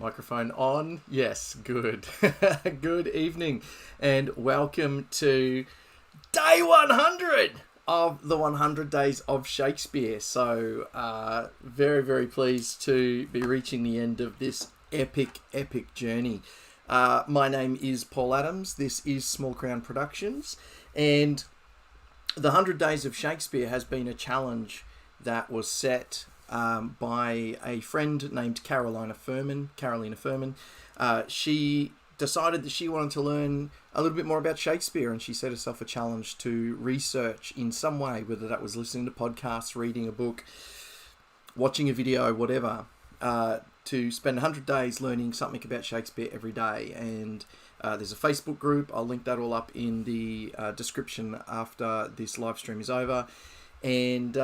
Microphone on. Yes, good. Good evening and welcome to day 100 of the 100 Days of Shakespeare. So very, very pleased to be reaching the end of this epic journey. My name is Paul Adams. This is Small Crown Productions, and the 100 Days of Shakespeare has been a challenge that was set by a friend named Carolina Furman. She decided that she wanted to learn a little bit more about Shakespeare, and she set herself a challenge to research in some way, whether that was listening to podcasts, reading a book, watching a video, whatever, to spend 100 days learning something about Shakespeare every day. And there's a Facebook group. I'll link that all up in the description after this live stream is over. And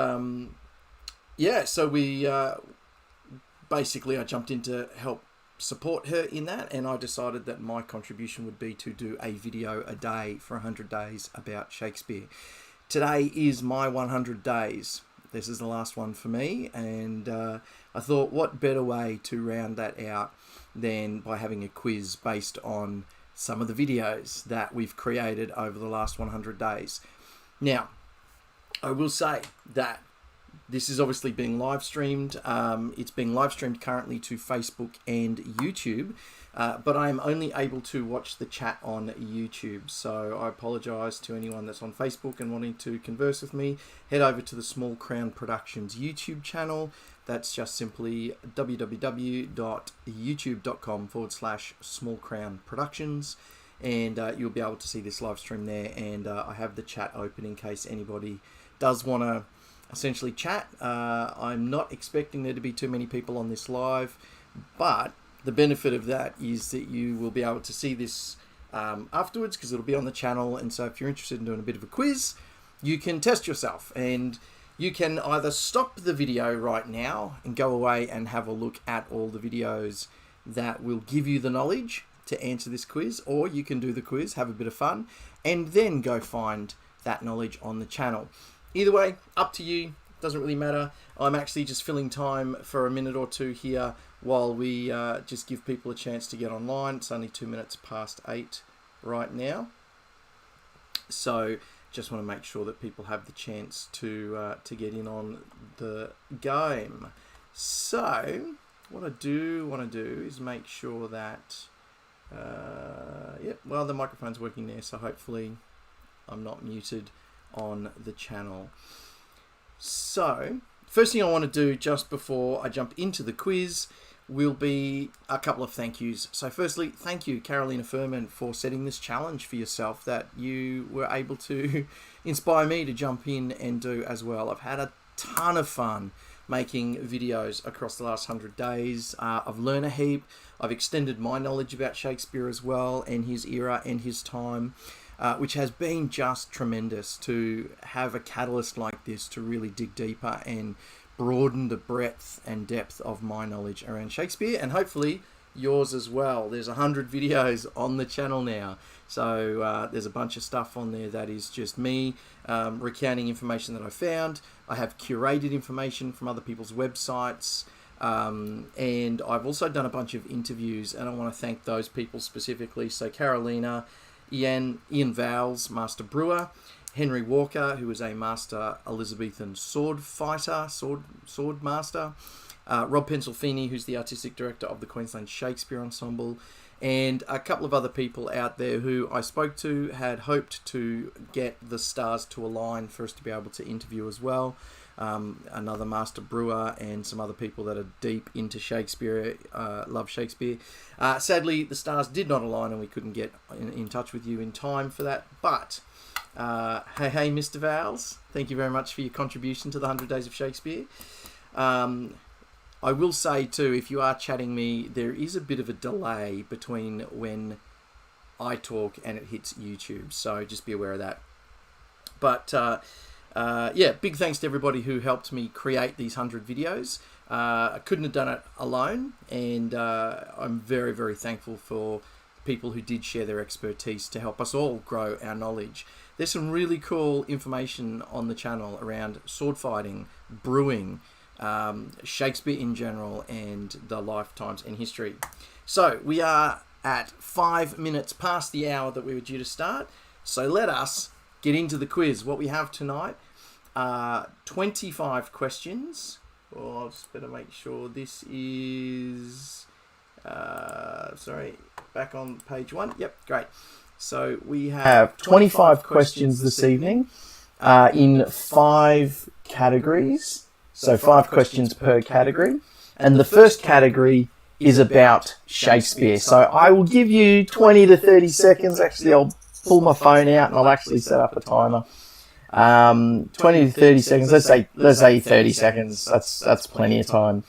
so we basically I jumped in to help support her in that, and I decided that my contribution would be to do a video a day for 100 days about Shakespeare. Today is my 100 days. This is the last one for me, and I thought what better way to round that out than by having a quiz based on some of the videos that we've created over the last 100 days. Now, I will say that this is obviously being live streamed. It's being live streamed currently to Facebook and YouTube, but I'm only able to watch the chat on YouTube. So I apologise to anyone that's on Facebook and wanting to converse with me. Head over to the Small Crown Productions YouTube channel. That's just simply www.youtube.com/Small Crown Productions. And you'll be able to see this live stream there. And I have the chat open in case anybody does want to essentially chat. I'm not expecting there to be too many people on this live, but the benefit of that is that you will be able to see this afterwards, because it'll be on the channel. And so if you're interested in doing a bit of a quiz, you can test yourself, and you can either stop the video right now and go away and have a look at all the videos that will give you the knowledge to answer this quiz, or you can do the quiz, have a bit of fun, and then go find that knowledge on the channel. Either way, up to you. Doesn't really matter. I'm actually just filling time for a minute or two here while we just give people a chance to get online. It's only 2 minutes past 8 right now. So just want to make sure that people have the chance to get in on the game. So what I do want to do is make sure that, the microphone's working there, so hopefully I'm not muted on the channel. So first thing I want to do just before I jump into the quiz will be a couple of thank yous. So firstly, thank you, Carolina Furman, for setting this challenge for yourself that you were able to inspire me to jump in and do as well. I've had a ton of fun making videos across the last 100 days. I've learned a heap. I've extended my knowledge about Shakespeare as well, and his era and his time, which has been just tremendous to have a catalyst like this to really dig deeper and broaden the breadth and depth of my knowledge around Shakespeare, and hopefully yours as well. There's 100 videos on the channel now, so there's a bunch of stuff on there that is just me recounting information that I found. I have curated information from other people's websites, and I've also done a bunch of interviews, and I want to thank those people specifically. So Carolina, Ian Vowles, Master Brewer, Henry Walker, who was a Master Elizabethan sword fighter, sword master, Rob Pensilfini, who's the artistic director of the Queensland Shakespeare Ensemble, and a couple of other people out there who I spoke to had hoped to get the stars to align for us to be able to interview as well. Another Master Brewer and some other people that are deep into Shakespeare, love Shakespeare. Sadly, the stars did not align and we couldn't get in touch with you in time for that. But, hey, Mr. Vowles, thank you very much for your contribution to the 100 Days of Shakespeare. I will say too, if you are chatting me, there is a bit of a delay between when I talk and it hits YouTube. So just be aware of that. But, big thanks to everybody who helped me create these 100 videos. I couldn't have done it alone, and I'm very, very thankful for people who did share their expertise to help us all grow our knowledge. There's some really cool information on the channel around sword fighting, brewing, Shakespeare in general, and the lifetimes in history. So we are at 5 minutes past the hour that we were due to start. So let us get into the quiz. What we have tonight are 25 questions. Well, I'll just better make sure this is... back on page 1. Yep, great. So we have 25 questions this evening in 5 categories. So 5 questions per category. And the first category is about Shakespeare. So I will give you 20 to 30 seconds. Actually, I'll pull my phone out and I'll actually set up a timer. 20 to 30 seconds. Let's say 30 seconds. That's plenty of time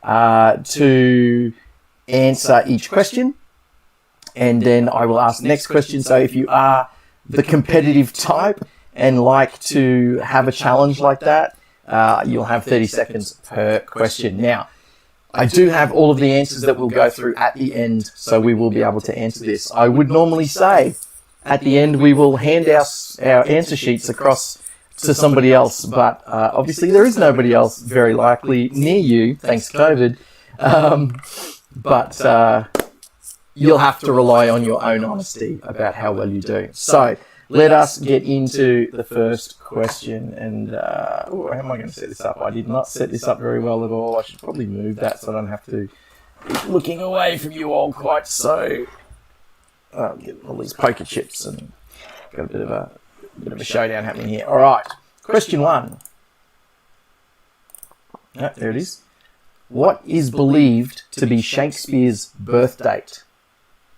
to answer each question. And then I will ask the next question. So if you are the competitive type and like to have a challenge like that, you'll have 30 seconds per question. Now, I do have all of the answers that we'll go through at the end, so we will be able to answer this. I would normally say at the end we will hand our answer sheets across to somebody else, but obviously there is nobody else very likely near you, thanks to COVID. But you'll have to rely on your own honesty about how well you do. So let us get into the first question. And how am I going to set this up? I did not set this up very well at all. I should probably move that so I don't have to be looking away from you all quite so. Get all these poker chips and got a bit of a showdown happening here. All right, question 1. There it is. What is believed to be Shakespeare's birth date?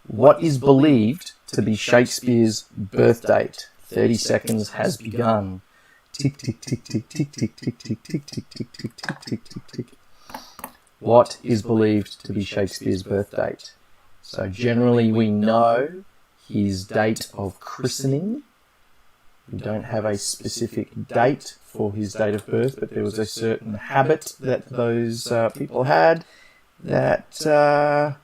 What is believed to be Shakespeare's birth date? 30 seconds has begun. Tick, tick, tick, tick, tick, tick, tick, tick, tick, tick, tick, tick, tick, tick, tick, tick. What is believed to be Shakespeare's birth date? So generally we know his date of christening. We don't have a specific date for his date of birth, but there was a certain habit that those people had that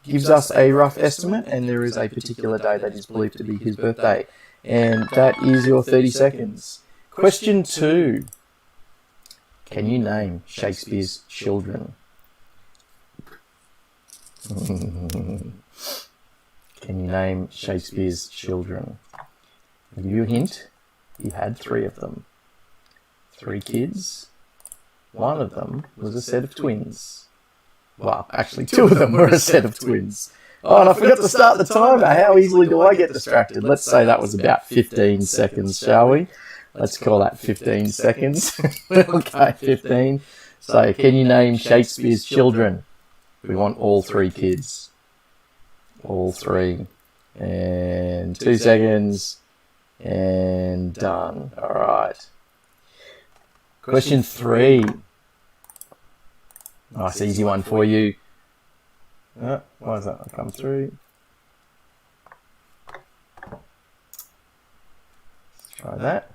gives us a rough estimate, and there is a particular day that is believed to be his birthday. And that is your 30 seconds. Question 2. Can you name Shakespeare's children? Can you name Shakespeare's children? I'll give you a hint. He had 3 of them. 3 kids. 1 of them was a set of twins. Well, actually 2 of them were a set of twins. Oh, and I forgot to start the timer. How easily do I get distracted? Let's say that was about 15 seconds, shall we? Let's call that 15 seconds. Okay, 15. So, can you name Shakespeare's children? We want all 3 kids. All 3. And 2 seconds. And done. All right. Question 3. Nice, easy one for you. Why does that not come through? Let's try that.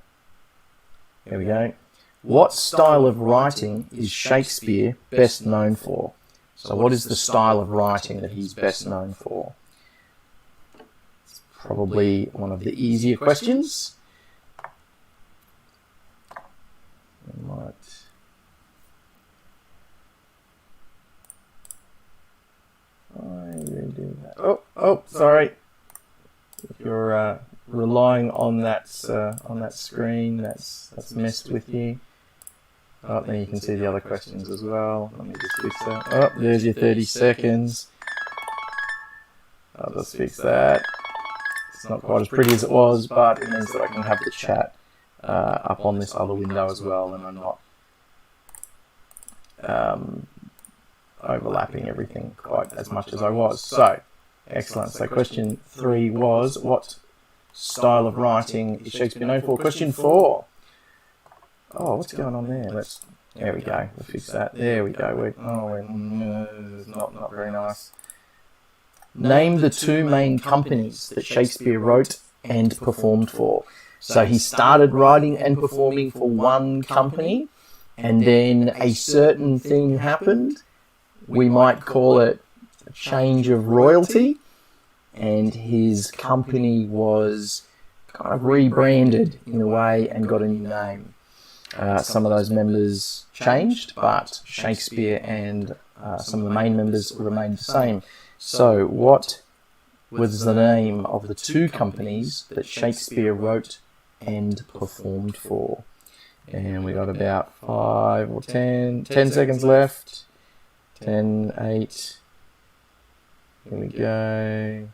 There we go. What style of writing is Shakespeare best known for? So what is the style of writing that he's best known for? It's probably one of the easier questions. I might... Oh, sorry. If you're relying on that screen, that's messed with you. Oh, then you can see the other questions as well. Let me just fix that. Oh, there's your 30 seconds. I'll just fix that. It's not quite as pretty as it was, but it means that I can have the chat up on this other window as well, and I'm not overlapping everything quite as much as I was. So, excellent. So question 3 was, what style of writing is Shakespeare known for? Question 4. Oh, what's going on there? There we go. We'll fix that. There we go. Not very nice. Name the 2 main companies that Shakespeare wrote and performed for. So he started writing and performing for one company, and then a certain thing happened. We might call it a change of royalty, and his company was kind of rebranded in a way and got a new name. Some of those members changed, but Shakespeare and some of the main members remained the same. So what was the name of the two companies that Shakespeare wrote and performed for? And we got about 5 or 10 seconds left. 10, 8. Here we go.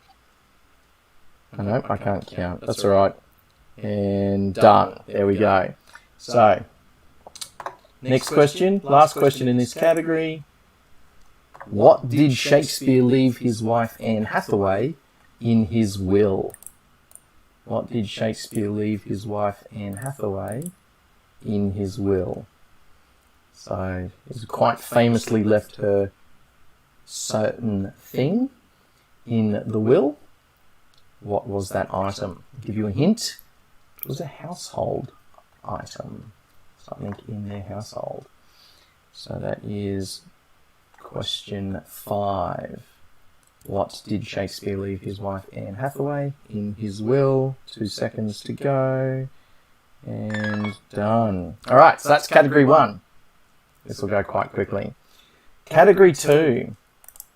I know, I can't count. That's all right. And done. There we go. So, next question. Last question in this category. What did Shakespeare leave his wife Anne Hathaway in his will? What did Shakespeare leave his wife Anne Hathaway in his will? So, he's quite famously left her certain thing in the will. What was that item? I'll give you a hint. It was a household item. Something in their household. So that is question 5. What did Shakespeare leave his wife Anne Hathaway in his will? 2 seconds to go. And done. Alright, so that's category 1. This will go quite quickly. Category 2.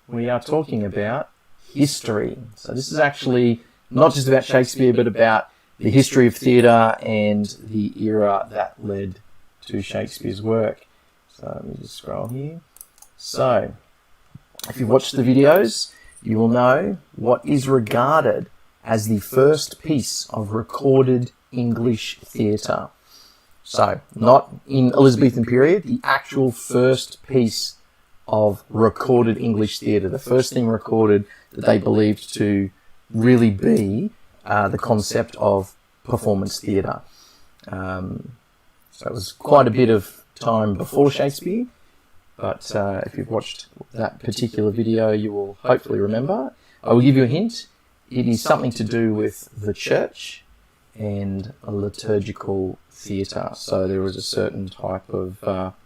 We are talking about history. So this is actually not just about Shakespeare, but about the history of theatre and the era that led to Shakespeare's work. So let me just scroll here. So, if you've watched the videos, you will know what is regarded as the first piece of recorded English theatre. So, not in Elizabethan period, the actual first piece of recorded English theatre, the first thing recorded that they believed to really be the concept of performance theatre. So it was quite a bit of time before Shakespeare, but if you've watched that particular video, you will hopefully remember. I will give you a hint. It is something to do with the church and a liturgical theatre. So there was a certain type of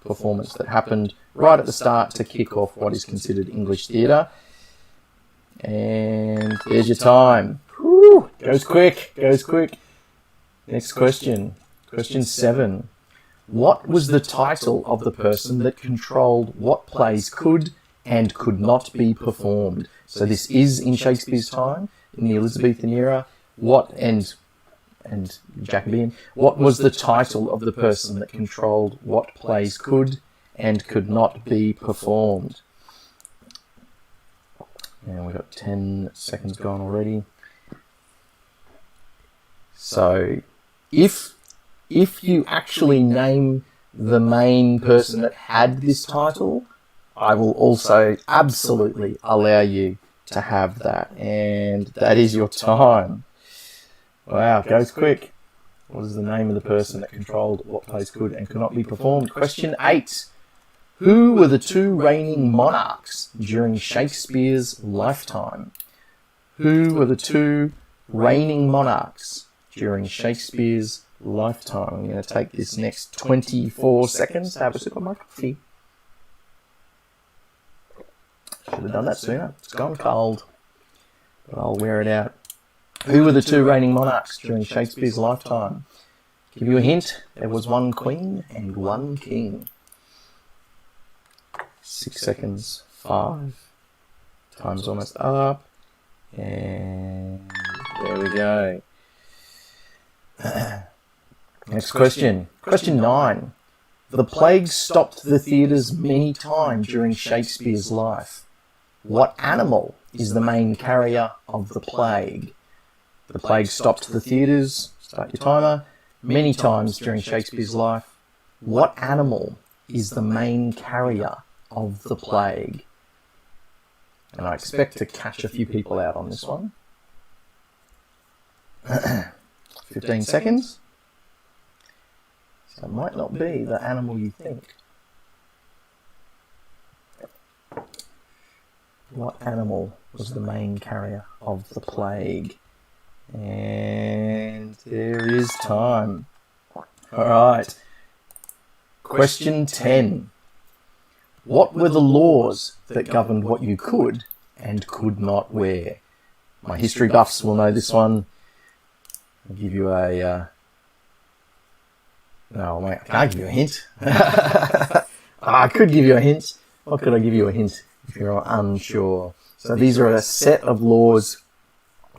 performance that happened right at the start to kick off what is considered English theatre. And there's your time. Woo, goes quick, goes quick. Next question. Question 7. What was the title of the person that controlled what plays could and could not be performed? So this is in Shakespeare's time, in the Elizabethan era. And Jacobean. What was the title of the person that controlled what plays could and could not be performed? And we've got 10 seconds gone already. So, if you actually name the main person that had this title, I will also absolutely allow you to have that. And that is your time. Wow, goes quick. What is the name of the person that controlled what plays could and could not be performed? Question 8. Who were the two reigning monarchs during Shakespeare's lifetime? Who were the two reigning monarchs during Shakespeare's lifetime? I'm going to take this next 24 seconds to have a sip of my coffee. Should have done that sooner. It's gone cold. But I'll wear it out. Who were the two reigning monarchs during Shakespeare's lifetime? Give you a hint. There was one queen and one king. 6 seconds. 5. Time's almost up. And there we go. Next question. Question 9. The plague stopped the theatres many times during Shakespeare's life. What animal is the main carrier of the plague? The plague stopped the theatres, start your timer, many times during Shakespeare's life. What animal is the main carrier of the plague? And I expect to catch a few people out on this one. 15 seconds. So it might not be the animal you think. What animal was the main carrier of the plague? And there is time. Alright. Question 10. What were the laws that governed what you could and could not wear? My history buffs will know this one. I'll give you a No, mate, I can't give you a hint. I could give you a hint. What could I give you a hint if you're unsure? So these are a set of laws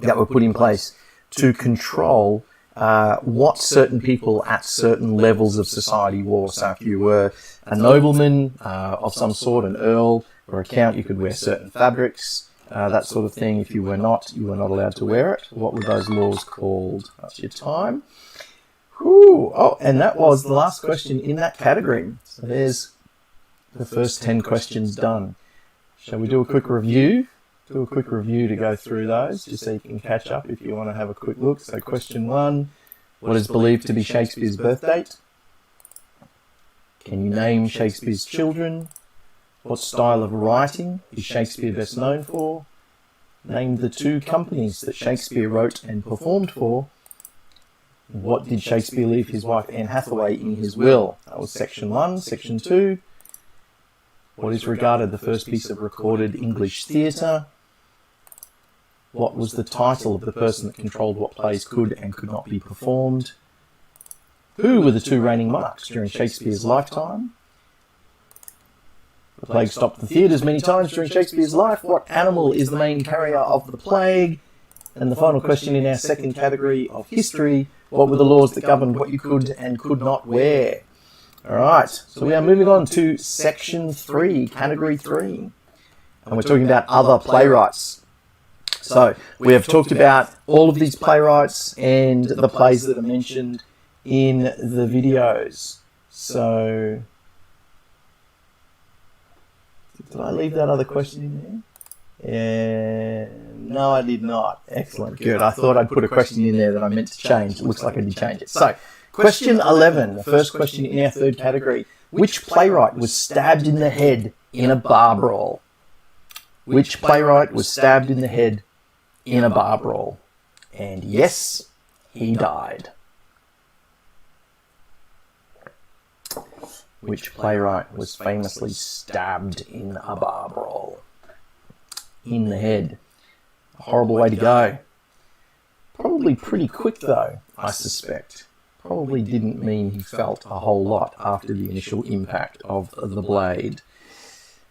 that were put in place to control what certain people at certain levels of society wore. So if you were a nobleman of some sort, an earl or a count, you could wear certain fabrics, that sort of thing. If you were not, you were not allowed to wear it. What were those laws called? That's your time. Ooh, oh, and that was the last question in that category. So there's the first 10 questions done. Shall we do a quick review? Do a quick review to go through those, just so you can catch up if you want to have a quick look. So question 1, what is believed to be Shakespeare's birth date? Can you name Shakespeare's children? What style of writing is Shakespeare best known for? Name the 2 companies that Shakespeare wrote and performed for. What did Shakespeare leave his wife Anne Hathaway in his will? That was section 1. Section 2, what is regarded the first piece of recorded English theatre? What was the title of the person that controlled what plays could and could not be performed? Who were the 2 reigning monarchs during Shakespeare's lifetime? The plague stopped the theatres many times during Shakespeare's life. What animal is the main carrier of the plague? And the final question in our second category of history, what were the laws that governed what you could and could not wear? All right, so we are moving on to section 3, category 3. And we're talking about other playwrights. So we have talked about all of these playwrights and the plays that are mentioned in the videos. So did I leave that other question in there? No, I did not. Excellent. Good. I thought I'd put a question in there that I meant to change. It looks like I did change it. So, question 11, the first question in our third category. Which playwright was stabbed in the head in a bar brawl? Which playwright was stabbed in the head in a bar brawl? And yes, he died. Which playwright was famously stabbed in a bar brawl? In the head. A horrible way to go. Probably pretty quick though, I suspect. Probably didn't mean he felt a whole lot after the initial impact of the blade.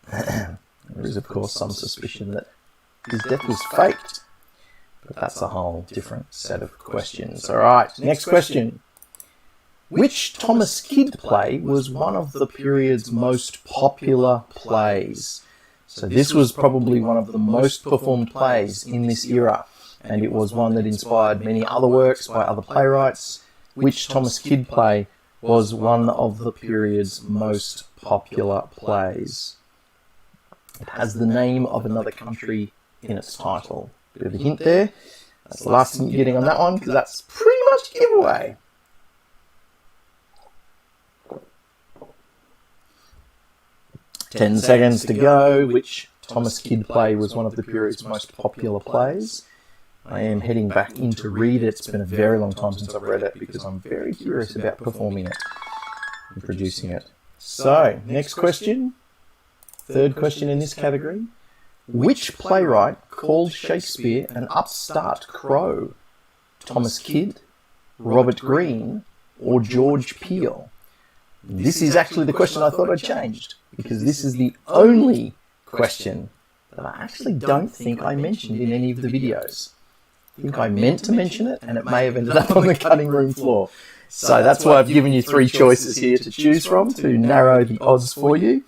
There is of course some suspicion that his death was faked. But that's a whole different set of questions. Alright, next question. Which Thomas Kyd play was one of the period's most popular plays? So this was probably one of the most performed plays in this era, and it was one that inspired many other works by other playwrights. Which Thomas Kyd play was one of the period's most popular plays? It has the name of another country in its title. Bit of a hint there. That's the last hint you're getting on that one, because that's pretty much a giveaway. Ten seconds to go. Which Thomas Kyd play was one of the period's most popular plays? I am heading back in to read it. It's been a very long time since I've read it because I'm very curious about performing it and producing it. So, next question. Third question in this category. Which playwright called Shakespeare an upstart crow? Thomas Kyd, Robert Greene, or George Peele? This is actually the question I thought I'd changed, because this is the only question that I actually don't think I mentioned in any of the videos. I think I meant to mention it, and it may have ended up on the cutting room floor. So that's why I've given you 3 choices here to choose from to narrow the odds for you.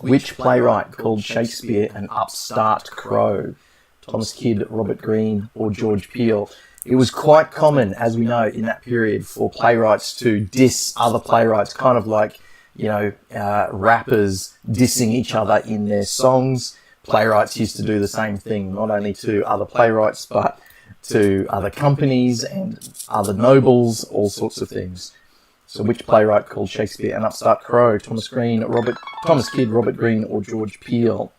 Which playwright called Shakespeare an upstart crow? Thomas Kyd, Robert Greene, or George Peele? It was quite common, as we know, in that period for playwrights to diss other playwrights, kind of like, you know, rappers dissing each other in their songs. Playwrights used to do the same thing, not only to other playwrights, but to other companies and other nobles, all sorts of things. So which playwright called Shakespeare an upstart crow? Thomas Kyd, Robert Greene, or George Peele?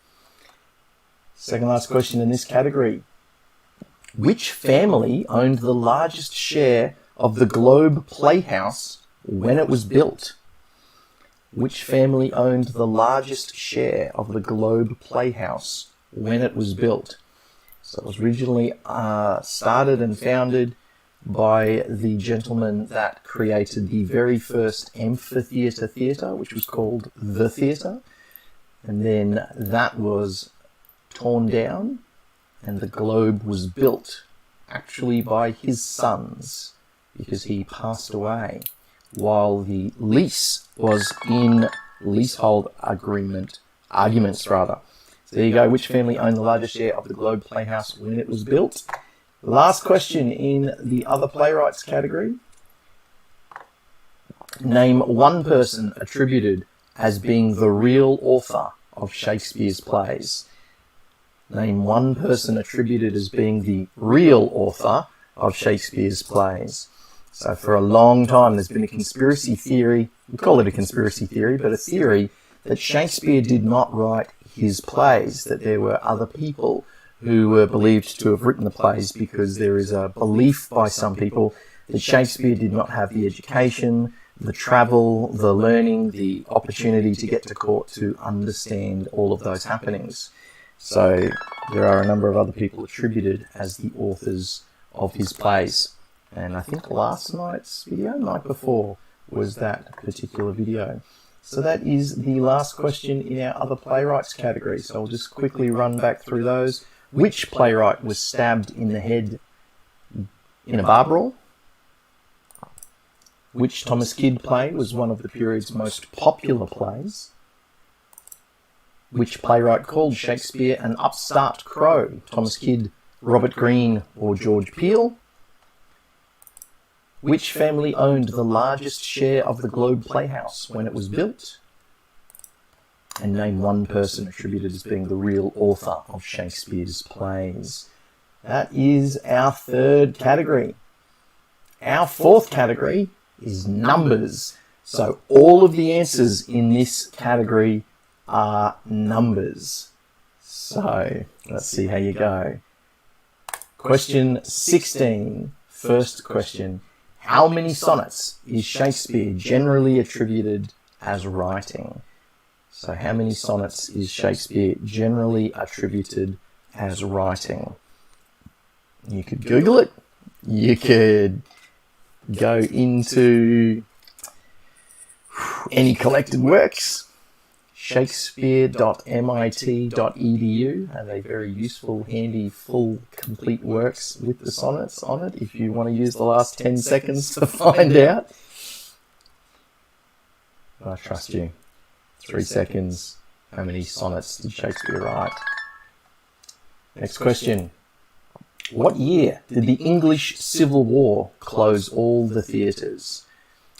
Second last question in this category. Which family owned the largest share of the Globe Playhouse when it was built? Which family owned the largest share of the Globe Playhouse when it was built? So it was originally started and founded by the gentleman that created the very first amphitheatre theatre, which was called The Theatre. And then that was torn down and the Globe was built actually by his sons because he passed away while the lease was in leasehold arguments. So there you go. Which family owned the largest share of the Globe Playhouse when it was built? Last question in the other playwrights category. Name one person attributed as being the real author of Shakespeare's plays. Name one person attributed as being the real author of Shakespeare's plays. So for a long time there's been a conspiracy theory, we call it a conspiracy theory, but a theory that Shakespeare did not write his plays, that there were other people who were believed to have written the plays, because there is a belief by some people that Shakespeare did not have the education, the travel, the learning, the opportunity to get to court to understand all of those happenings. So there are a number of other people attributed as the authors of his plays. And I think last night's video, night before, was that particular video. So that is the last question in our other playwrights category. So I'll just quickly run back through those. Which playwright was stabbed in the head in a bar brawl? Which Thomas Kyd play was one of the period's most popular plays? Which playwright called Shakespeare an upstart crow? Thomas Kyd, Robert Greene, or George Peele? Which family owned the largest share of the Globe Playhouse when it was built? And name one person attributed as being the real author of Shakespeare's plays. That is our third category. Our fourth category is numbers. So all of the answers in this category are numbers. So let's see how you go. Question 16, first question. How many sonnets is Shakespeare generally attributed as writing? So how many sonnets is Shakespeare generally attributed as writing? You could Google it. You could go into any collected works. Shakespeare.mit.edu has a very useful, handy, full, complete works with the sonnets on it if you want to use the last 10 seconds to find out. I trust you. 3 seconds. How many sonnets did Shakespeare write? Next question. What year did the English Civil War close all the theatres?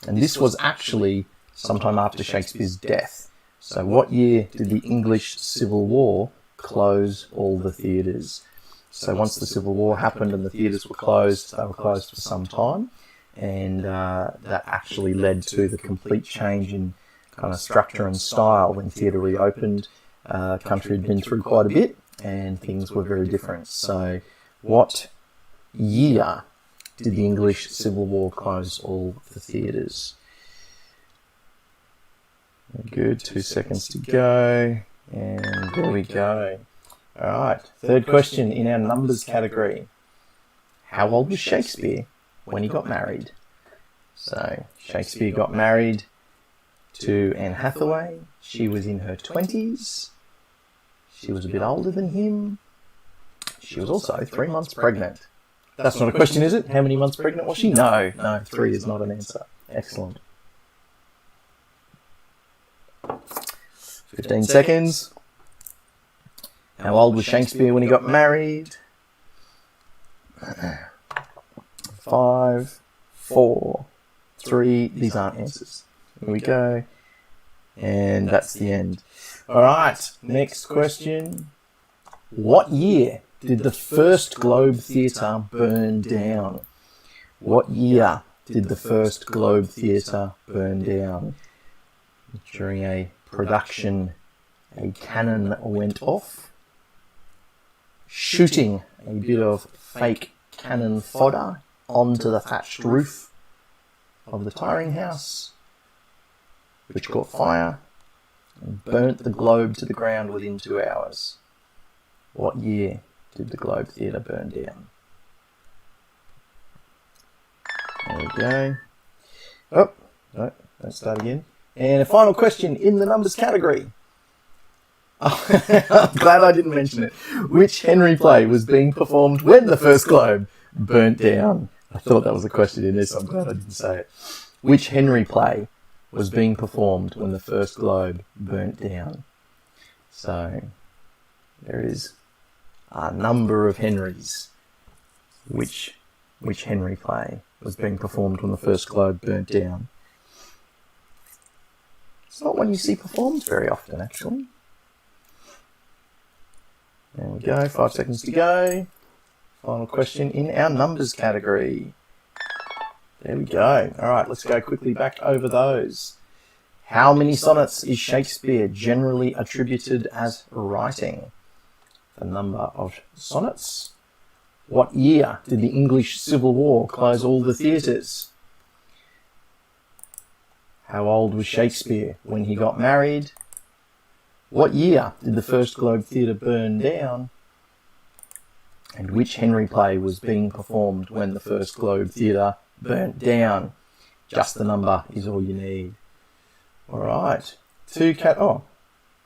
And this was actually sometime after Shakespeare's death. So what year did the English Civil War close all the theatres? So once the Civil War happened and the theatres were closed, they were closed for some time. And that actually led to the complete change in kind of structure and style when theatre reopened. Country had been through quite a bit and things were very different. So what year did the English Civil War close all the theatres? Good, 2 seconds to go, and there we go. Alright, third question in our numbers category. How old was Shakespeare when he got married? So, Shakespeare got married to Anne Hathaway. She was in her 20s. She was a bit older than him. She was also 3 months pregnant. That's not a question, is it? How many months pregnant was she? No, 3 is not an answer. Excellent. 15 seconds. How old was Shakespeare when he got married? 5, 4, 3. These aren't answers. Here we go. And that's the end. Alright, next question. What year did the first Globe Theatre burn down? What year did the first Globe Theatre burn down? During a production, a cannon went off, shooting a bit of fake cannon fodder onto the thatched roof of the tiring house, which caught fire and burnt the Globe to the ground within 2 hours. What year did the Globe Theatre burn down? There we go. Oh, no, let's start again. And a final question in the numbers category. Oh, I'm glad I didn't mention it. Which Henry play was being performed when the first globe burnt down? I thought that was a question in this, so I'm glad I didn't say it. Which Henry play was being performed when the first globe burnt down? So, there is a number of Henrys. Which Henry play was being performed when the first globe burnt down? It's not one you see performed very often, actually. There we go, 5 seconds to go. Final question in our numbers category. There we go. All right, let's go quickly back over those. How many sonnets is Shakespeare generally attributed as writing? The number of sonnets. What year did the English Civil War close all the theatres? How old was Shakespeare when he got married? What year did the First Globe Theatre burn down? And which Henry play was being performed when the First Globe Theatre burnt down? Just the number is all you need. All right. Oh,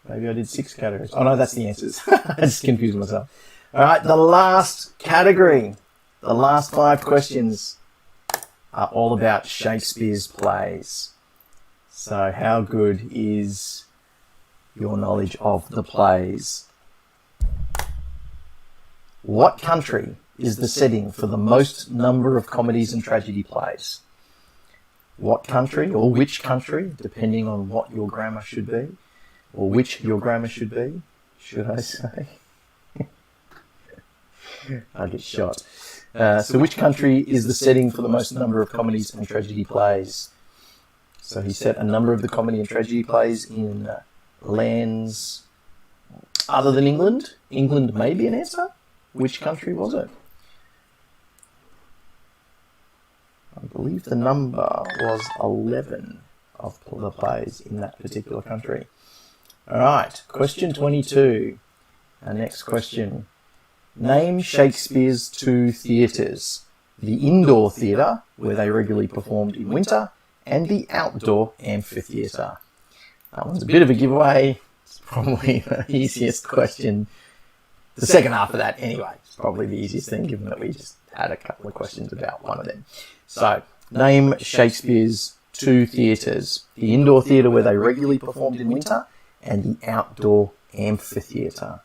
maybe I did 6 categories. Oh, no, that's the answers. I just confused myself. All right, the last category, the last 5 questions are all about Shakespeare's plays. So how good is your knowledge of the plays? What country is the setting for the most number of comedies and tragedy plays? What country, or which country, depending on what your grammar should be, or which your grammar should be, should I say? I get shot. So which country is the setting for the most number of comedies and tragedy plays? So he set a number of the comedy and tragedy plays in lands other than England. England may be an answer. Which country was it? I believe the number was 11 of the plays in that particular country. All right, question 22. Our next question. Name Shakespeare's 2 theatres. The indoor theatre, where they regularly performed in winter, and the outdoor amphitheatre. That one's a bit of a giveaway. It's probably the easiest question. The second half of that, anyway, is probably the easiest thing, given that we just had a couple of questions about one of them. So, name Shakespeare's 2 theatres. The indoor theatre, where they regularly performed in winter, and the outdoor amphitheatre.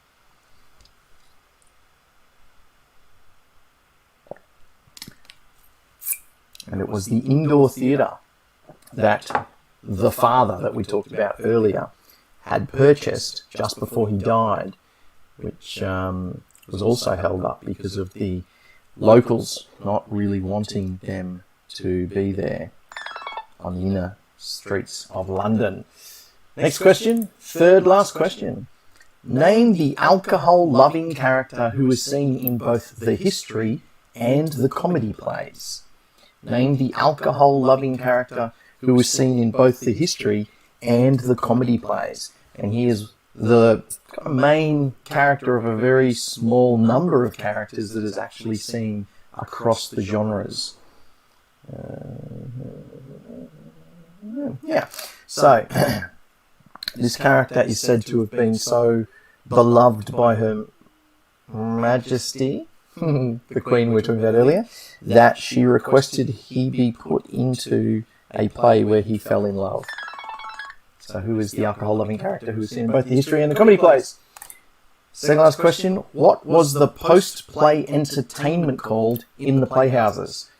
And it was the indoor theatre that the father that we talked about earlier had purchased just before he died, which was also held up because of the locals not really wanting them to be there on the inner streets of London. Next question, third last question. Name the alcohol-loving character who was seen in both the history and the comedy plays. Name the alcohol-loving character who was seen in both the history and the comedy plays. And he is the main character of a very small number of characters that is actually seen across the genres. So, this character is said to have been so beloved by Her Majesty, the Queen we were talking about earlier, that she requested he be put into a play where he fell in love. So who is the alcohol-loving character who was seen in both the history and the comedy plays? Second last question. What was the post-play entertainment called in the Playhouses?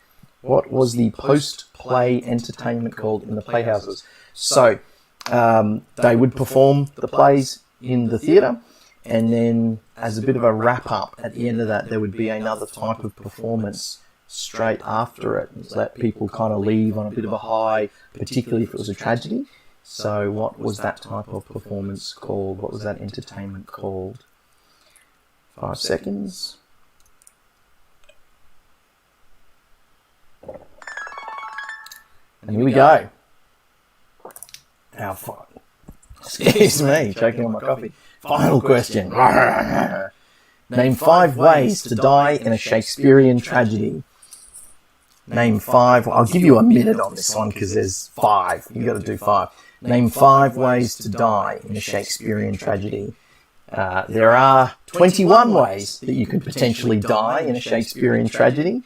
What was the post-play entertainment called in the Playhouses? So they would perform the plays in the theatre, and then as a bit of a wrap-up at the end of that, there would be another type of performance straight after it. Let people kind of leave on a bit of a high, particularly if it was a tragedy. So what was that type of performance called? What was that entertainment called? 5 seconds. And here we go. Now, excuse me, choking on my coffee. Final question. Name 5 ways to die in a Shakespearean tragedy. Name 5. I'll give you a minute on this one because there's 5. You've got to do 5. Name 5 ways to die in a Shakespearean tragedy. There are 21 ways that you could potentially die in a Shakespearean tragedy,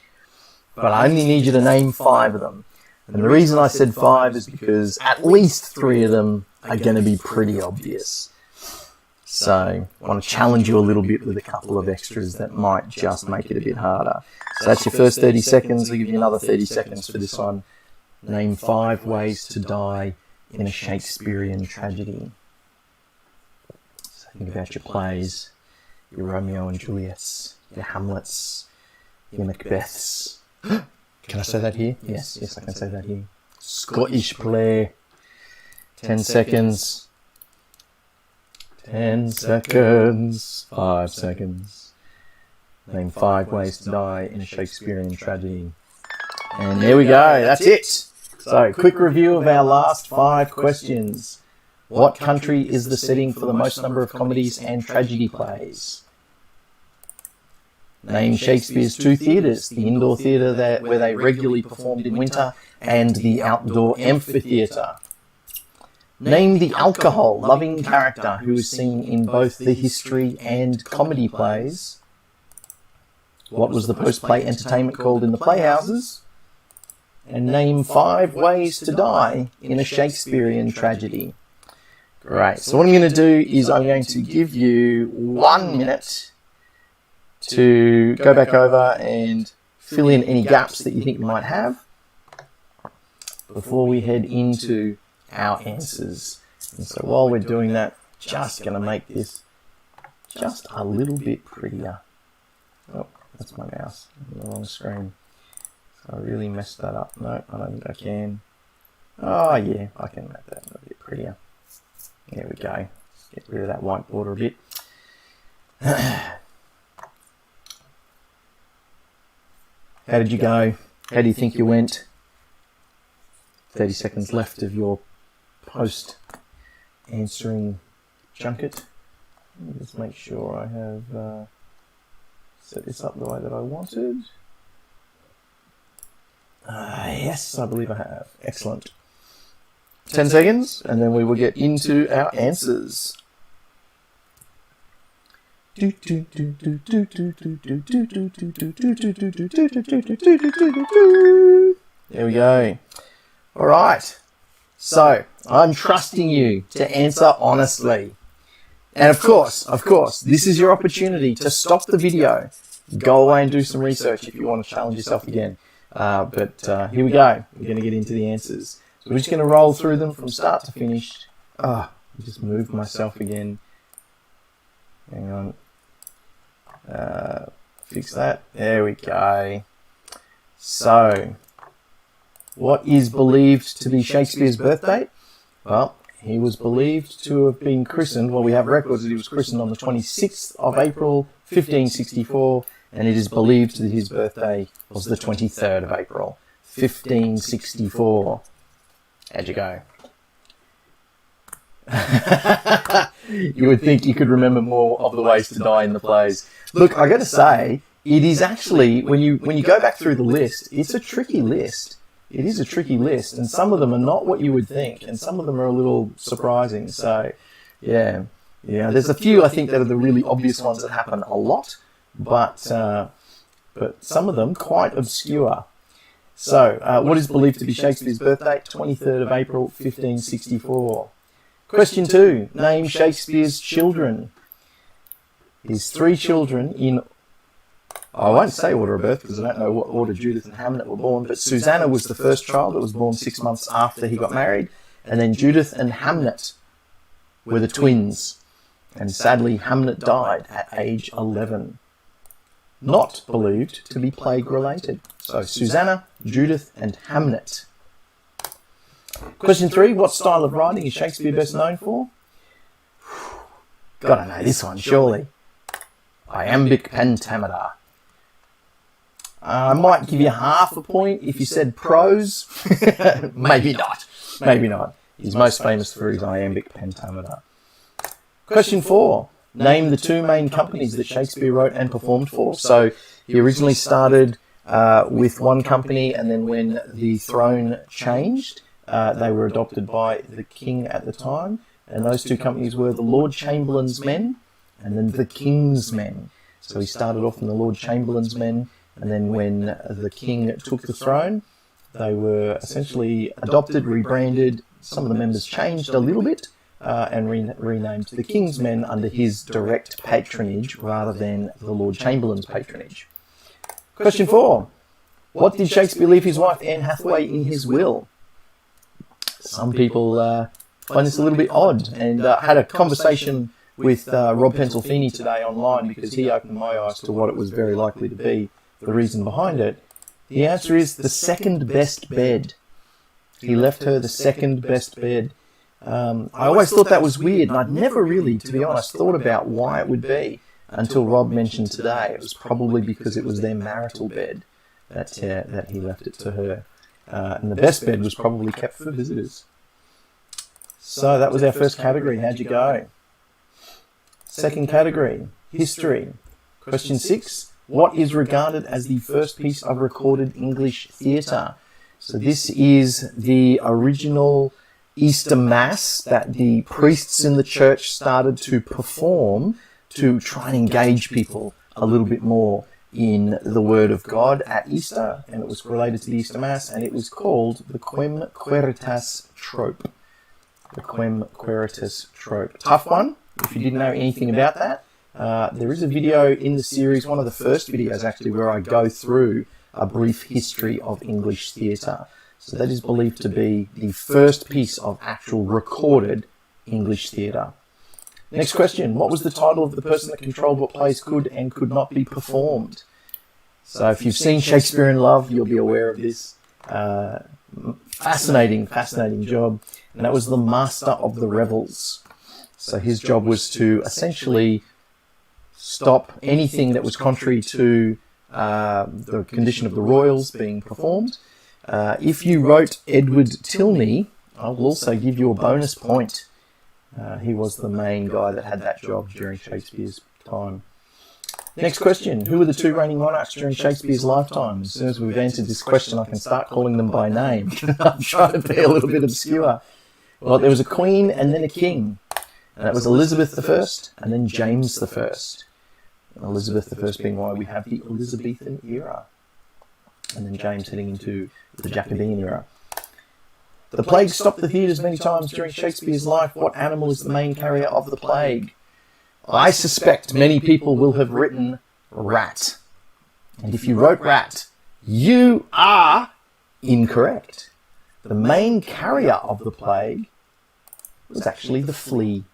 but I only need you to name 5 of them. And the reason I said 5 is because at least 3 of them are going to be pretty obvious. So I want to challenge you a little bit with a couple of extras that might just make it a bit harder. So that's your first 30 seconds. I'll give you another 30 seconds for this one. Name 5 ways to die in a Shakespearean tragedy. So think about your plays, your Romeo and Juliets, your Hamlets, your Macbeths. Can I say that here? Yes, I can say that here. Scottish play. 10 seconds. 10 seconds. 5 seconds. Name 5 ways to die in a Shakespearean tragedy. And there we go. That's it. So, quick review of our last 5 questions. What country is the setting for the most number of comedies and tragedy plays? Name Shakespeare's 2 theatres, the indoor theatre where they regularly performed in winter and the outdoor amphitheatre. Name the alcohol-loving character who is seen in both the history and comedy plays. What was the post-play entertainment called in the Playhouses? And name 5 ways to die in a Shakespearean tragedy. Great. So what I'm going to do is I'm going to give you 1 minute to go back over and fill in any gaps that you think you might have before we head into our answers. And so while we're doing that, just going to make this just a little bit prettier. Oh, that's my mouse on the wrong screen. So I really messed that up. No, I don't think I can. Oh yeah, I can make that a little bit prettier. There we go. Let's get rid of that white border a bit. How did you go? How do you think you went? 30 seconds left of your post-answering junket. Let me just make sure I have set this up the way that I wanted. Yes, I believe I have. Excellent. 10 seconds, and then we will get into our answers. There we go. All right. So, I'm trusting you to answer honestly. And of course, this is your opportunity to stop the video, go away and do some research if you want to challenge yourself again. But here we go. We're going to get into the answers. So we're just going to roll through them from start to finish. I just moved myself again. Hang on. Fix that. There we go. So, what is believed to be Shakespeare's birth date? Well, he was believed to have been christened. Well, we have records that he was christened on the 26th of April, 1564, and it is believed that his birthday was the 23rd of April, 1564. How'd you go? You would think you could remember more of the ways to die in the plays. Look, I got to say, it is actually, when you go back through the list, it's a tricky list. It is a tricky list, and some of them are not what you would think, and some of them are a little surprising. So, yeah. There's a few I think that are the really obvious ones that happen a lot, but some of them quite obscure. So, what is believed to be Shakespeare's birthday? 23rd of April, 1564. Question 2. Name Shakespeare's children. His 3 children in... I won't say order of birth because I don't know what order Judith and Hamlet were born, but Susanna was the first child that was born 6 months after he got married, and then Judith and Hamlet were the twins. And sadly, Hamlet died at age 11. Not believed to be plague-related. So, Susanna, Judith, and Hamlet. Question 3. What style of writing is Shakespeare best known for? Gotta know this one, surely. Iambic pentameter. I might give you half a point if you said prose. Maybe not. Maybe not. He's most famous for his iambic pentameter. Question 4. Name the 2 main companies that Shakespeare wrote and performed for. So he originally started with one company, and then when the throne changed, they were adopted by the king at the time. And those two companies were the Lord Chamberlain's Men and then the King's Men. So he started off in the Lord Chamberlain's Men, and then when the king took the throne, they were essentially adopted, rebranded. Some of the members changed a little bit and renamed the King's Men under his direct patronage rather than the Lord Chamberlain's patronage. Question 4. What did Shakespeare leave his wife Anne Hathaway in his will? Some people find this a little bit odd, and had a conversation with Rob Pensilfini today online because he opened my eyes to what it was very likely to be, the reason behind it. The answer is the second best bed. He left her the second best bed. I always thought that was weird, and I'd never really, to be honest, thought about why it would be until Rob mentioned today. It was probably because it was their marital bed that he left it to her. And the best bed was probably kept for visitors. So that was our first category. How'd you go? Second category, history. Question 6. What is regarded as the first piece of recorded English theatre? So this is the original Easter Mass that the priests in the church started to perform to try and engage people a little bit more in the Word of God at Easter, and it was related to the Easter Mass, and it was called the Quem Queritas Trope. The Quem Queritas Trope. Tough one, if you didn't know anything about that. There is a video in the series, one of the first videos actually, where I go through a brief history of English theatre. So that is believed to be the first piece of actual recorded English theatre. Next question. What was the title of the person that controlled what plays could and could not be performed? So if you've seen Shakespearean Love, you'll be aware of this. Fascinating job. And that was the Master of the Revels. So his job was to essentially stop anything that was contrary to the condition of the royals being performed. If you wrote Edward Tilney, I will also give you a bonus point. He was the main guy that had that job during Shakespeare's time. Next question. Who were the two reigning monarchs during Shakespeare's lifetime? As soon as we've answered this question, I can start calling them by name. I'm trying to be a little bit obscure. Well, there was a queen and then a king. And that was Elizabeth I and then James I. Elizabeth I being why we have the Elizabethan era. And then James heading into the Jacobean era. The plague stopped the theatres many times during Shakespeare's life. What animal is the main carrier of the plague? I suspect many people will have written rat. And if you wrote rat, you are incorrect. The main carrier of the plague was actually the flea.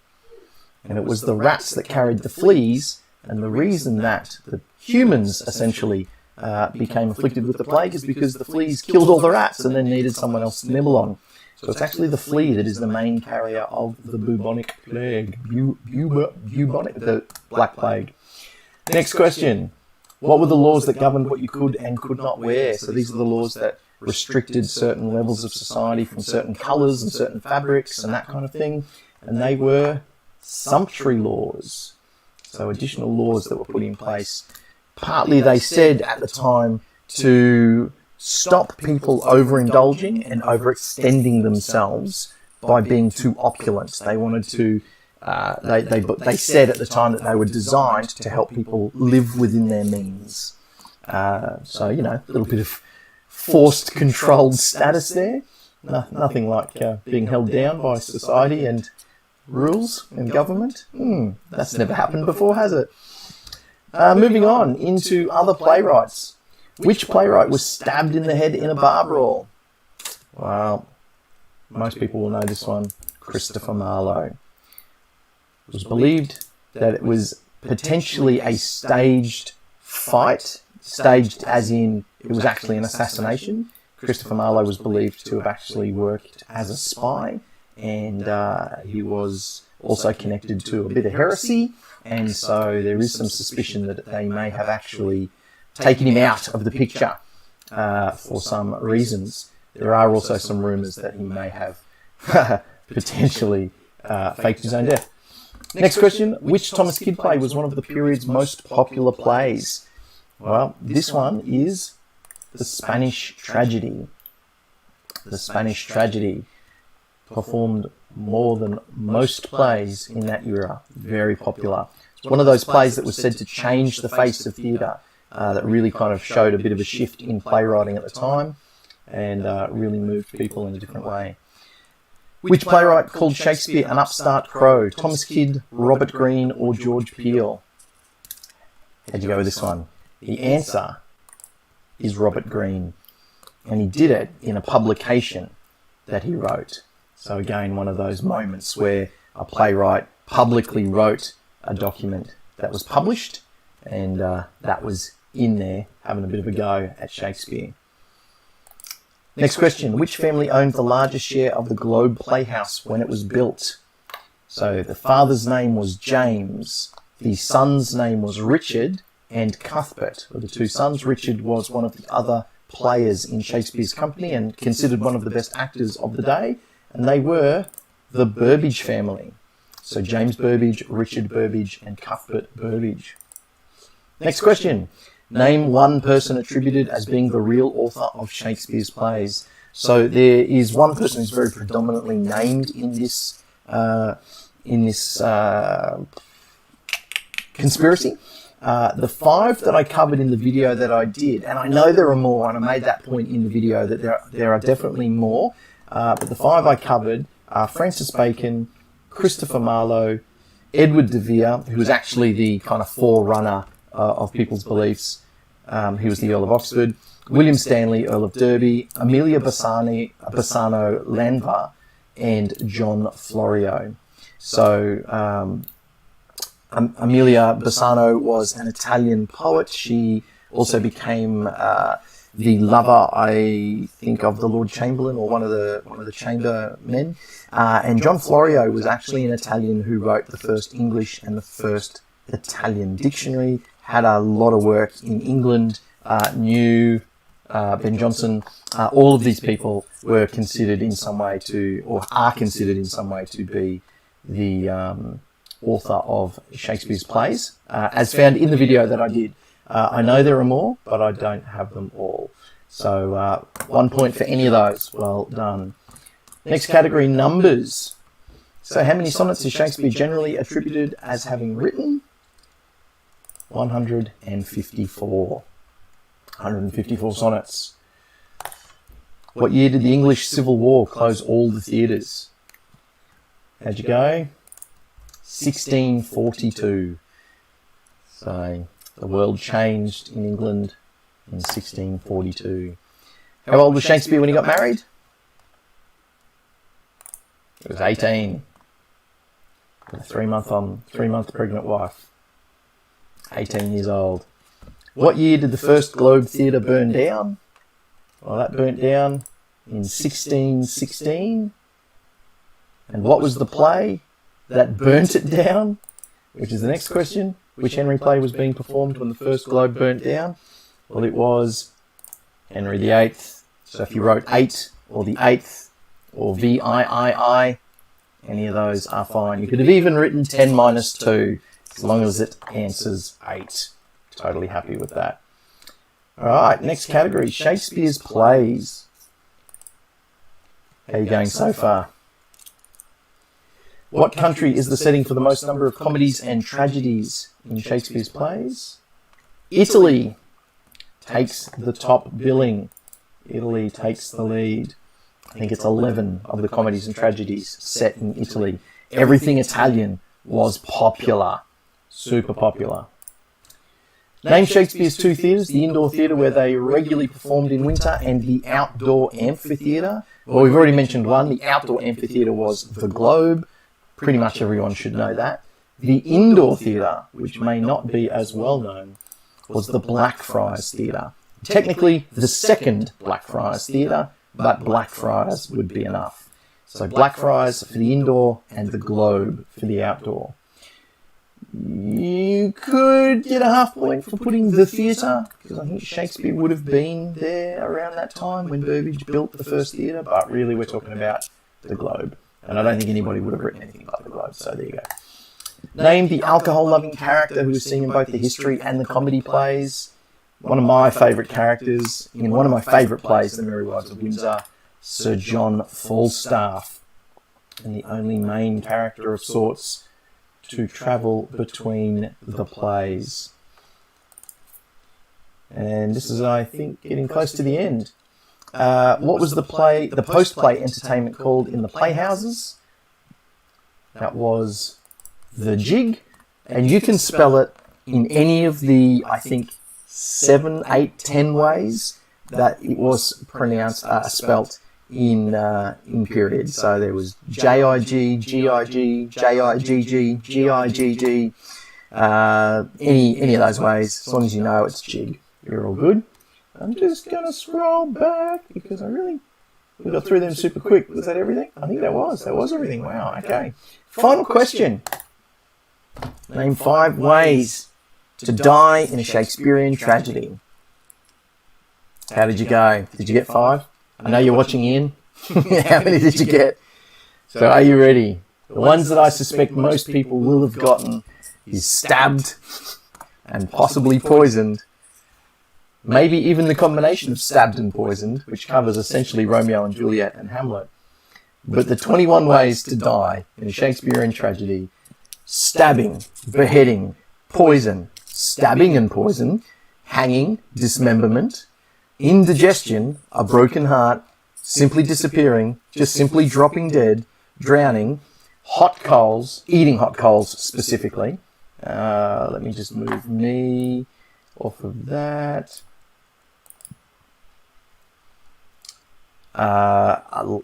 And it was the rats that carried the fleas, and the reason that the humans essentially became afflicted with the plague is because the fleas killed all the rats and then needed someone else to nibble on. So it's actually the flea that is the main carrier of the bubonic plague. The Black Plague. Next question. What were the laws that governed what you could and could not wear? So these are the laws that restricted certain levels of society from certain colours and certain fabrics and that kind of thing. And they were sumptuary laws. So additional laws that were put in place. Partly they said at the time to stop people overindulging and overextending themselves by being too opulent. They wanted to, they said at the time that they were designed to help people live within their means. So, you know, a little bit of forced controlled status there. Nothing like being held down by society and rules and government. That's never happened before, has it? Moving on into other playwrights. Which playwright was stabbed in the head in a bar brawl? Well, most people will know this one. Christopher Marlowe. It was believed that it was potentially a staged fight, staged as in it was actually an assassination. Christopher Marlowe was believed to have actually worked as a spy, and he was also connected to a bit of heresy, and so there is some suspicion that they may have actually taken him out of the picture for some reasons. There are also some rumours that he may have potentially faked his own death. Next question. Which Thomas Kyd play was one of the period's most popular plays? Well, this one is the Spanish tragedy. The Spanish tragedy performed more than most plays in that era. Very popular. It's one of those plays that was said to change the face of theatre, that really kind of showed a bit of a shift in playwriting at the time and really moved people in a different way. Which playwright called Shakespeare an upstart crow? Thomas Kyd, Robert Greene, or George Peele? How'd you go with this one? The answer is Robert Greene. And he did it in a publication that he wrote. So again, one of those moments where a playwright publicly wrote a document that was published, and that was in there having a bit of a go at Shakespeare. Next question. Which family owned the largest share of the Globe Playhouse when it was built? So the father's name was James, the son's name was Richard, and Cuthbert were the two sons. Richard was one of the other players in Shakespeare's company and considered one of the best actors of the day, and they were the Burbage family. So James Burbage, Richard Burbage, and Cuthbert Burbage. Next question. Name one person attributed as being the real author of Shakespeare's plays. So there is one person who's very predominantly named in this conspiracy. The five that I covered in the video that I did, and I know there are more, and I made that point in the video that there are definitely more, but the five I covered are Francis Bacon, Christopher Marlowe, Edward de Vere, who was actually the kind of forerunner of people's beliefs. He was the Earl of Oxford, William Stanley, Earl of Derby, Amelia Bassano Lanva, and John Florio. So Amelia Bassano was an Italian poet. She also became the lover, I think, of the Lord Chamberlain, or one of the chambermen. And John Florio was actually an Italian who wrote the first English and the first Italian dictionary. Had a lot of work in England. Knew Ben Jonson. All of these people were considered in some way to, or are considered in some way to be the author of Shakespeare's plays, as found in the video that I did. I know there are more, but I don't have them all. So 1 point for any of those. Well done. Next category, numbers. So how many sonnets is Shakespeare generally attributed as having written? 154. 154 sonnets. What year did the English Civil War close all the theatres? How'd you go? 1642. So the world changed in England in 1642. How old was Shakespeare when he got married? He was 18. With a 3-month pregnant wife. 18 years old. What year did the first Globe Theatre burn down? Well, that burnt down in 1616. And what was the play that burnt it down? Which is the next question. Which Henry play was being performed when the first Globe burnt down? Well, it was Henry VIII. So if you wrote 8 or the 8th or VIII, any of those are fine. You could have even written 10 minus 2 as long as it answers 8. Totally happy with that. All right, next category, Shakespeare's plays. How are you going so far? What country is the setting for the most number of comedies and tragedies in Shakespeare's plays? Italy takes the top billing. Italy takes the lead. I think it's 11 of the comedies and tragedies set in Italy. Everything Italian was popular. Super popular. Name Shakespeare's two theatres, the indoor theatre where they regularly performed in winter and the outdoor amphitheatre. Well, we've already mentioned one. The outdoor amphitheatre was the Globe. Pretty much everyone should know that. The indoor theatre, which may not be as well known, was the Blackfriars Theatre. Technically, the second Blackfriars Theatre, but Blackfriars would be enough. So Blackfriars for the indoor and the Globe for the outdoor. You could get a half point for putting the theatre, because I think Shakespeare would have been there around that time when Burbage built the first theatre, but really we're talking about the Globe. And I don't think anybody would have written anything about the Globe, so there you go. Name the alcohol-loving character who was seen in both the history and the comedy plays. one of my favourite characters in one of my favourite plays, The Merry Wives of Windsor, Sir John Falstaff, and the only main character of sorts to travel between the plays. And this is, I think, getting close to the end. What was the post-play entertainment called in the Playhouses? That was The Jig, and you can spell it in any of the, I think, 7, 8, 10 ways that it was pronounced, spelt in period. So there was J-I-G, G-I-G, J-I-G-G, G-I-G-G, any of those ways. As long as you know it's jig, you're all good. I'm just going to scroll back because we got through them super quick. Was that everything? I think that was everything. Wow, okay. Final question. Name 5 ways to die in a Shakespearean tragedy. How did you go? Did you get 5? I know you're watching in. How many did you get? So are you ready? The ones that I suspect most people will have gotten is stabbed and possibly poisoned. Maybe even the combination of stabbed and poisoned, which covers essentially Romeo and Juliet and Hamlet. But the 21 ways to die in a Shakespearean tragedy: stabbing, beheading, poison, stabbing and poison, hanging, dismemberment, indigestion, a broken heart, simply disappearing, just simply dropping dead, drowning, hot coals, eating hot coals specifically. Let me just move me off of that.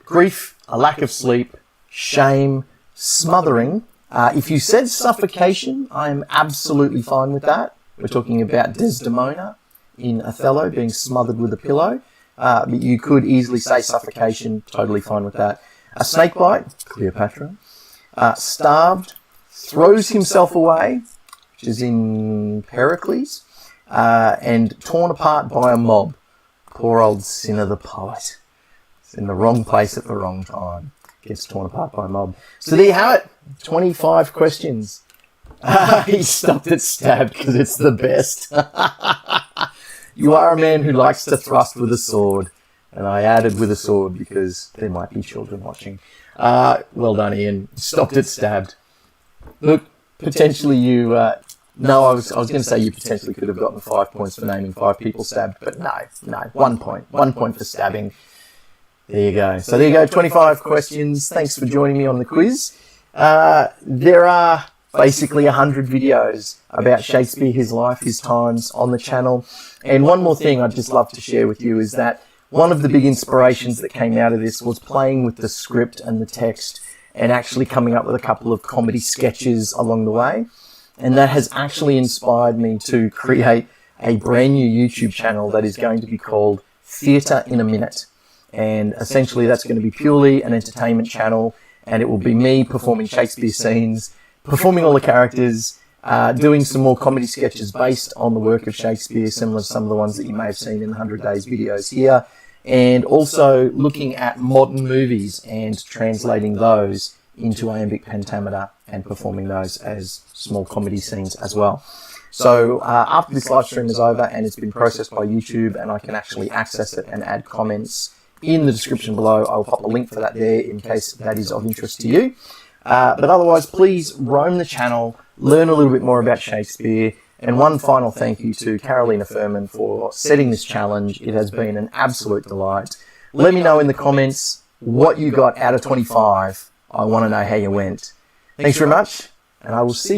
Grief, a lack of sleep, shame, smothering. If you said suffocation, I'm absolutely fine with that. We're talking about Desdemona in Othello being smothered with a pillow. But you could easily say suffocation, totally fine with that. A snake bite, Cleopatra. Starved, throws himself away, which is in Pericles. And torn apart by a mob. Poor old Sinner the poet. It's in the wrong place at the wrong time. Gets torn apart by a mob. So there you have it. 25 questions. He stopped at stabbed because it's the best. You are a man who likes to thrust with a sword. And I added with a sword because there might be children watching. Well done, Ian. Stopped at stabbed. Look, potentially you... No, I was going to say you potentially could have gotten 5 points for naming 5 people stabbed, but no, 1 point. 1 point for stabbing. There you go. So there you go, 25 questions. Thanks for joining me on the quiz. There are basically 100 videos about Shakespeare, his life, his times on the channel. And one more thing I'd just love to share with you is that one of the big inspirations that came out of this was playing with the script and the text and actually coming up with a couple of comedy sketches along the way. And that has actually inspired me to create a brand new YouTube channel that is going to be called Theatre in a Minute. And essentially that's going to be purely an entertainment channel, and it will be me performing Shakespeare scenes, performing all the characters, doing some more comedy sketches based on the work of Shakespeare, similar to some of the ones that you may have seen in the 100 Days videos here, and also looking at modern movies and translating those into iambic pentameter and performing those as small comedy scenes as well. So after this live stream is over and it's been processed by YouTube and I can actually access it and add comments in the description below, I'll pop a link for that there in case that is of interest to you. But otherwise, please roam the channel, learn a little bit more about Shakespeare, and one final thank you to Carolina Furman for setting this challenge. It has been an absolute delight. Let me know in the comments what you got out of 25. I want to know how you went. Thanks very much, and I will see you.